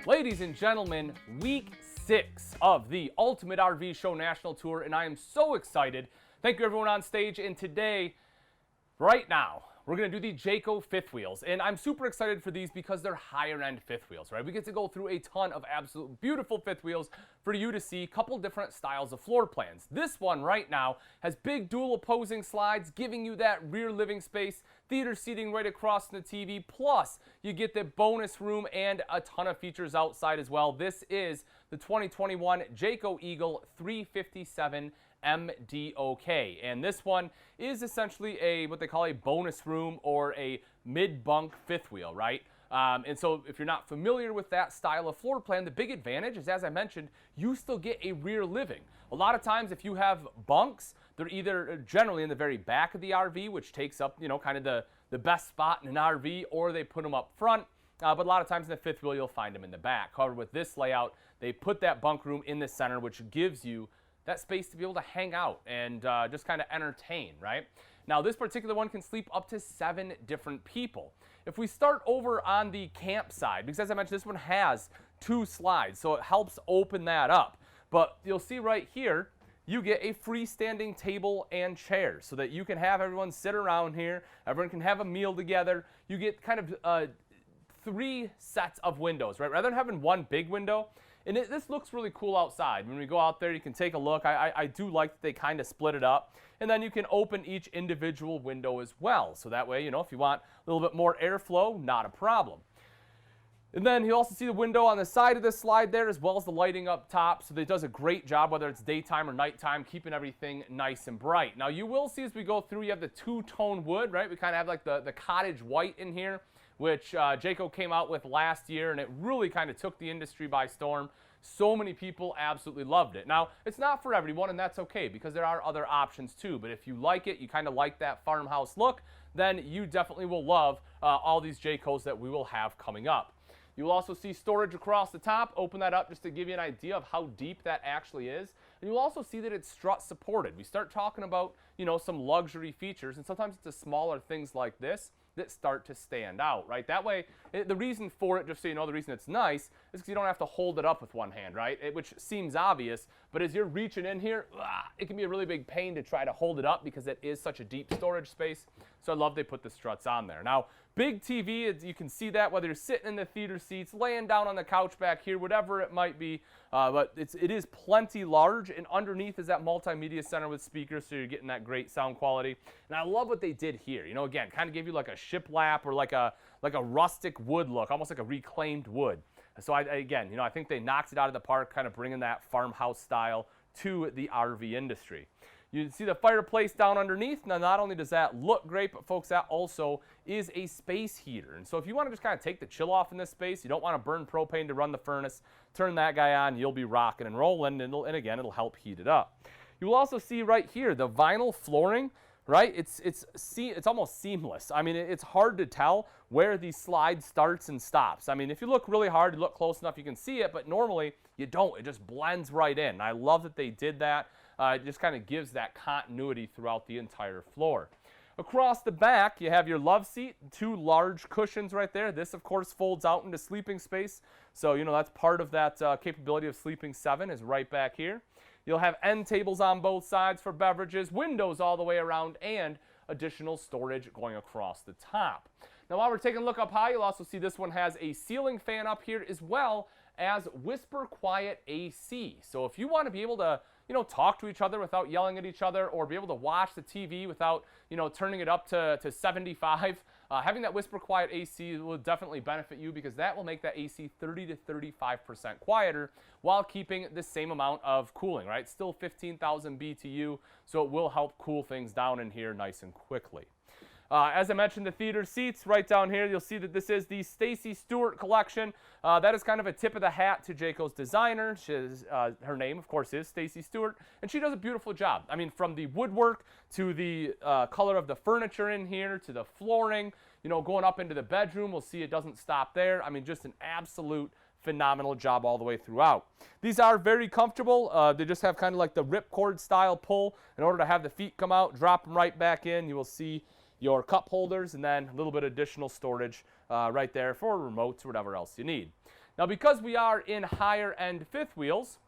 Ladies and gentlemen, week 6 of the Ultimate RV Show National Tour, and I am so excited. Thank you everyone on stage, and today, right now, we're going to do the Jayco fifth wheels, and I'm super excited for these because they're higher end fifth wheels, right? We get to go through a ton of absolute beautiful fifth wheels for you to see, a couple different styles of floor plans. This one right now has big dual opposing slides, giving you that rear living space, theater seating right across from the TV, plus you get the bonus room and a ton of features outside as well. This is the 2021 Jayco Eagle 357 MDOK, and this one is essentially what they call a bonus room or a mid-bunk fifth wheel, right? And so if you're not familiar with that style of floor plan, the big advantage is, as I mentioned, you still get a rear living. A lot of times if you have bunks, they're either generally in the very back of the RV, which takes up, kind of the best spot in an RV, or they put them up front. But a lot of times in the fifth wheel, you'll find them in the back. However, with this layout, they put that bunk room in the center, which gives you that space to be able to hang out and just kind of entertain, right? Now, this particular one can sleep up to 7 different people. If we start over on the camp side, because as I mentioned, this one has 2 slides, so it helps open that up. But you'll see right here, you get a freestanding table and chairs so that you can have everyone sit around here, everyone can have a meal together. You get kind of 3 sets of windows, right? Rather than having one big window. And this looks really cool outside. When we go out there, you can take a look. I do like that they kind of split it up. And then you can open each individual window as well. So that way, if you want a little bit more airflow, not a problem. And then you also see the window on the side of this slide there, as well as the lighting up top. So it does a great job, whether it's daytime or nighttime, keeping everything nice and bright. Now you will see as we go through, you have the 2-tone wood, right? We kind of have like the cottage white in here, which Jayco came out with last year, and it really kind of took the industry by storm. So many people absolutely loved it. Now, it's not for everyone, and that's okay, because there are other options too. But if you like it, you kind of like that farmhouse look, then you definitely will love all these Jaycos that we will have coming up. You will also see storage across the top. Open that up just to give you an idea of how deep that actually is. And you'll also see that it's strut supported. We start talking about, some luxury features, and sometimes it's the smaller things like this that start to stand out, right? That way, the reason for it, just so you know, the reason it's nice is because you don't have to hold it up with one hand, right? Which seems obvious, but as you're reaching in here, it can be a really big pain to try to hold it up because it is such a deep storage space. So I love they put the struts on there. Now, big TV, you can see that whether you're sitting in the theater seats, laying down on the couch back here, whatever it might be, but it is plenty large, and underneath is that Multimedia Center with speakers, so you're getting that great sound quality. And I love what they did here. Again, kind of gave you like a shiplap or like a rustic wood look, almost like a reclaimed wood. So again, I think they knocked it out of the park, kind of bringing that farmhouse style to the RV industry. You see the fireplace down underneath. Now, not only does that look great, but folks, that also is a space heater. And so if you want to just kind of take the chill off in this space, you don't want to burn propane to run the furnace, turn that guy on, you'll be rocking and rolling, and again, it'll help heat it up. You will also see right here the vinyl flooring, right? It's almost seamless. I mean, it's hard to tell where the slide starts and stops. I mean, if you look really hard, you look close enough, you can see it, but normally you don't. It just blends right in. I love that they did that. It just kind of gives that continuity throughout the entire floor. Across the back, you have your love seat, 2 large cushions right there. This, of course, folds out into sleeping space. So, that's part of that capability of sleeping 7 is right back here. You'll have end tables on both sides for beverages, windows all the way around, and additional storage going across the top. Now, while we're taking a look up high, you'll also see this one has a ceiling fan up here as well as whisper quiet AC. So if you want to be able to talk to each other without yelling at each other, or be able to watch the TV without, turning it up to 75. Having that whisper quiet AC will definitely benefit you, because that will make that AC 30 to 35% quieter while keeping the same amount of cooling, right? Still 15,000 BTU, so it will help cool things down in here nice and quickly. As I mentioned, the theater seats right down here, you'll see that this is the Stacy Stewart collection. That is kind of a tip of the hat to Jayco's designer. Her name, of course, is Stacy Stewart, and she does a beautiful job. I mean, from the woodwork to the color of the furniture in here to the flooring, going up into the bedroom, we'll see it doesn't stop there. I mean, just an absolute phenomenal job all the way throughout. These are very comfortable. They just have kind of like the ripcord style pull in order to have the feet come out, drop them right back in. You will see your cup holders, and then a little bit of additional storage right there for remotes or whatever else you need. Now, because we are in higher end fifth wheels,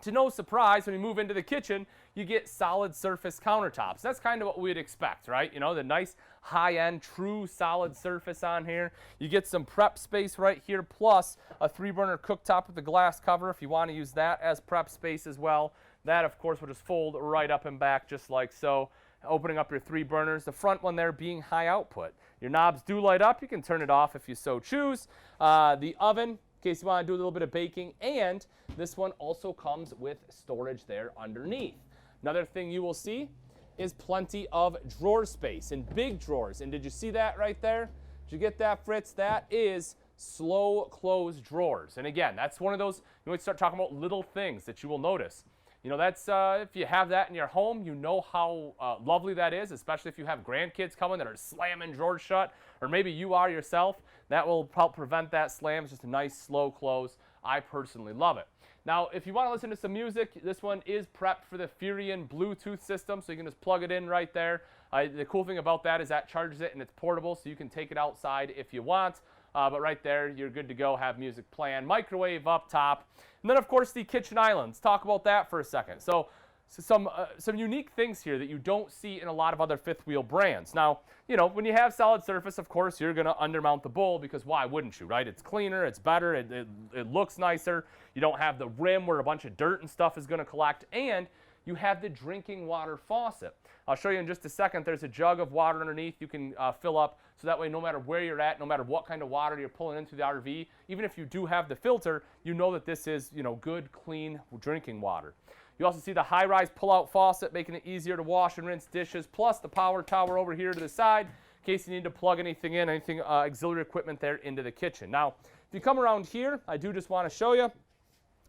to no surprise, when we move into the kitchen, you get solid surface countertops. That's kind of what we'd expect, right? You know, the nice high-end, true solid surface on here. You get some prep space right here, plus a 3-burner cooktop with a glass cover if you want to use that as prep space as well. That, of course, will just fold right up and back just like so, opening up your 3 burners. The front one there being high output. Your knobs do light up. You can turn it off if you so choose. The oven, in case you want to do a little bit of baking, and this one also comes with storage there underneath. Another thing you will see is plenty of drawer space and big drawers. And did you see that right there? Did you get that, Fritz? That is slow close drawers. And again, that's one of those, you know, we start talking about little things that you will notice. You know, that's if you have that in your home, you know how lovely that is, especially if you have grandkids coming that are slamming drawers shut, or maybe you are yourself. That will help prevent that slam. It's just a nice slow close. I personally love it. Now, if you want to listen to some music, this one is prepped for the Furion Bluetooth system, so you can just plug it in right there. The cool thing about that is that charges it and it's portable, so you can take it outside if you want. But right there, you're good to go, have music playing, microwave up top. And then, of course, the kitchen island. Let's talk about that for a second. So some unique things here that you don't see in a lot of other fifth wheel brands. Now, you know, when you have solid surface, of course, you're going to undermount the bowl because why wouldn't you, right? It's cleaner, it's better, it looks nicer. You don't have the rim where a bunch of dirt and stuff is going to collect, and you have the drinking water faucet. I'll show you in just a second. There's a jug of water underneath you can fill up, so that way no matter where you're at, no matter what kind of water you're pulling into the RV, even if you do have the filter, you know that this is, you know, good, clean drinking water. You also see the high-rise pull-out faucet, making it easier to wash and rinse dishes, plus the power tower over here to the side in case you need to plug anything in, anything auxiliary equipment there into the kitchen. Now, if you come around here, I do just want to show you.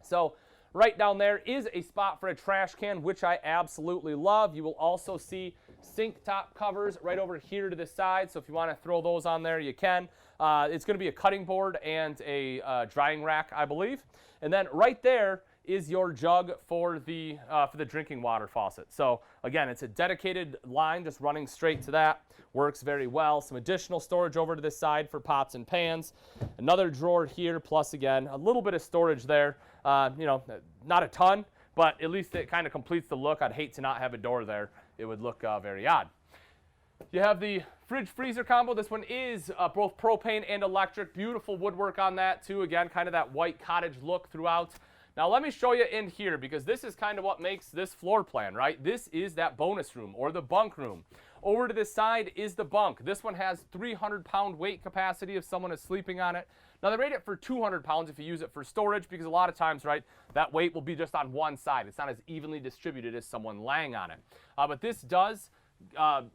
So right down there is a spot for a trash can, which I absolutely love. You will also see sink top covers right over here to the side, so if you want to throw those on there, you can. It's going to be a cutting board and a drying rack, I believe. And then right there is your jug for the drinking water faucet. So again, it's a dedicated line just running straight to that. Works very well. Some additional storage over to this side for pots and pans. Another drawer here, plus again, a little bit of storage there. You know, not a ton, but at least it kind of completes the look. I'd hate to not have a door there. It would look very odd. You have the fridge freezer combo. This one is both propane and electric. Beautiful woodwork on that too. Again, kind of that white cottage look throughout. Now let me show you in here, because this is kind of what makes this floor plan, right? This is that bonus room or the bunk room. Over to this side is the bunk. This one has 300-pound weight capacity if someone is sleeping on it. Now they rate it for 200 pounds if you use it for storage, because a lot of times, right, that weight will be just on one side. It's not as evenly distributed as someone laying on it. But this does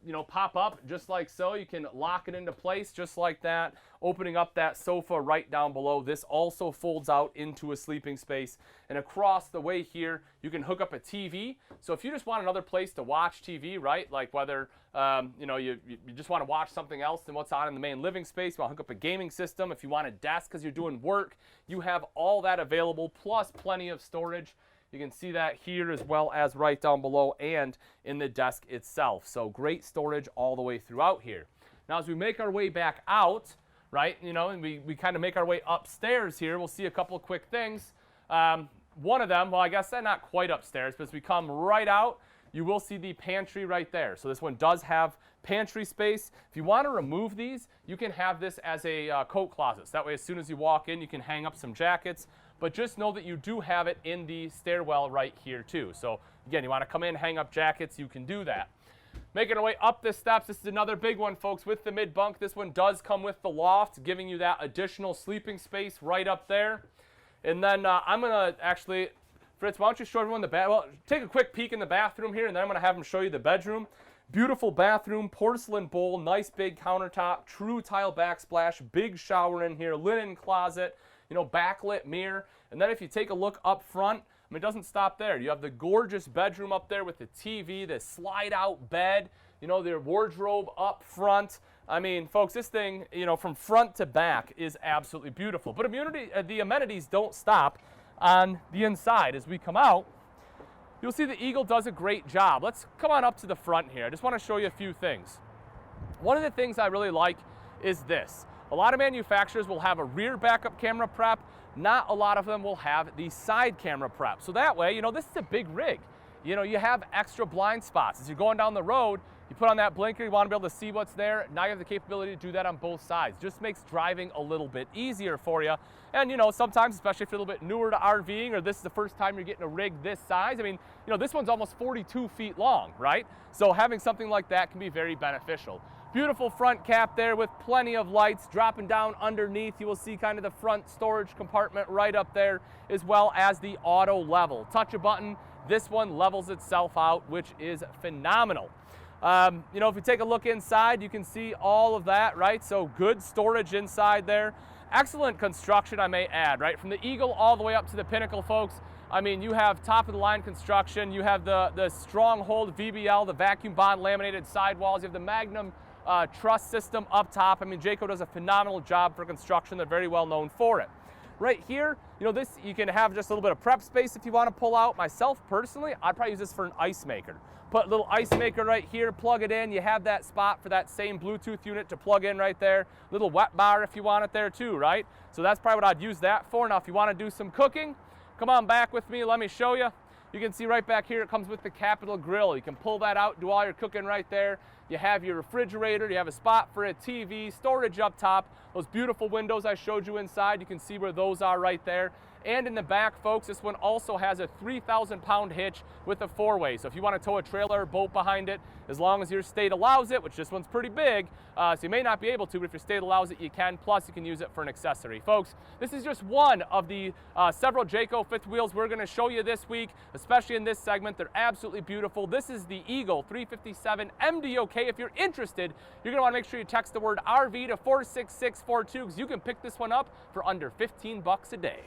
you know, pop up just like so. You can lock it into place just like that, opening up that sofa right down below. This also folds out into a sleeping space, and across the way here you can hook up a TV. So if you just want another place to watch TV, right, like whether you know, you just want to watch something else than what's on in the main living space, you want to hook up a gaming system, if you want a desk because you're doing work, you have all that available, plus plenty of storage. You can see that here as well as right down below and in the desk itself. So great storage all the way throughout here. Now as we make our way back out, right, you know, and we kind of make our way upstairs here, we'll see a couple of quick things. One of them, well, I guess they're not quite upstairs, but as we come right out, you will see the pantry right there. So this one does have pantry space. If you want to remove these, you can have this as a coat closet. So that way as soon as you walk in, you can hang up some jackets. But just know that you do have it in the stairwell right here too. So again, you want to come in, hang up jackets, you can do that. Making our way up the steps, this is another big one, folks, with the mid bunk. This one does come with the loft, giving you that additional sleeping space right up there. And then I'm going to actually, Fritz, why don't you show everyone the well, take a quick peek in the bathroom here, and then I'm going to have them show you the bedroom. Beautiful bathroom, porcelain bowl, nice big countertop, true tile backsplash, big shower in here, linen closet, you know, backlit mirror. And then if you take a look up front, I mean, it doesn't stop there. You have the gorgeous bedroom up there with the TV, the slide out bed, you know, their wardrobe up front. I mean, folks, this thing, you know, from front to back is absolutely beautiful. But the amenities don't stop on the inside. As we come out, you'll see the Eagle does a great job. Let's come on up to the front here. I just want to show you a few things. One of the things I really like is this. A lot of manufacturers will have a rear backup camera prep. Not a lot of them will have the side camera prep. So that way, this is a big rig. You have extra blind spots. As you're going down the road, you put on that blinker, you want to be able to see what's there. Now you have the capability to do that on both sides. Just makes driving a little bit easier for you. And sometimes, especially if you're a little bit newer to RVing or this is the first time you're getting a rig this size, I mean, this one's almost 42 feet long, right? So having something like that can be very beneficial. Beautiful front cap there with plenty of lights dropping down underneath. You will see kind of the front storage compartment right up there, as well as the auto level. Touch a button, this one levels itself out, which is phenomenal. If you take a look inside, you can see all of that, right? So good storage inside there. Excellent construction, I may add, right? From the Eagle all the way up to the Pinnacle, folks. I mean, you have top of the line construction. You have the Stronghold VBL, the vacuum bond laminated sidewalls. You have the Magnum truss system up top. I mean, Jayco does a phenomenal job for construction. They're very well known for it. Right here, this, you can have just a little bit of prep space if you want to pull out. Myself, personally, I'd probably use this for an ice maker. Put a little ice maker right here, plug it in. You have that spot for that same Bluetooth unit to plug in right there. Little wet bar if you want it there too, right? So that's probably what I'd use that for. Now, if you want to do some cooking, come on back with me. Let me show you. You can see right back here, it comes with the Capital Grill. You can pull that out, do all your cooking right there. You have your refrigerator, you have a spot for a TV, storage up top. Those beautiful windows I showed you inside, you can see where those are right there. And in the back, folks, this one also has a 3,000-pound hitch with a four-way. So if you want to tow a trailer or boat behind it, as long as your state allows it, which this one's pretty big, so you may not be able to, but if your state allows it, you can. Plus, you can use it for an accessory. Folks, this is just one of the several Jayco fifth wheels we're going to show you this week, especially in this segment. They're absolutely beautiful. This is the Eagle 357 MDOK. If you're interested, you're going to want to make sure you text the word RV to 46642 because you can pick this one up for under $15 a day.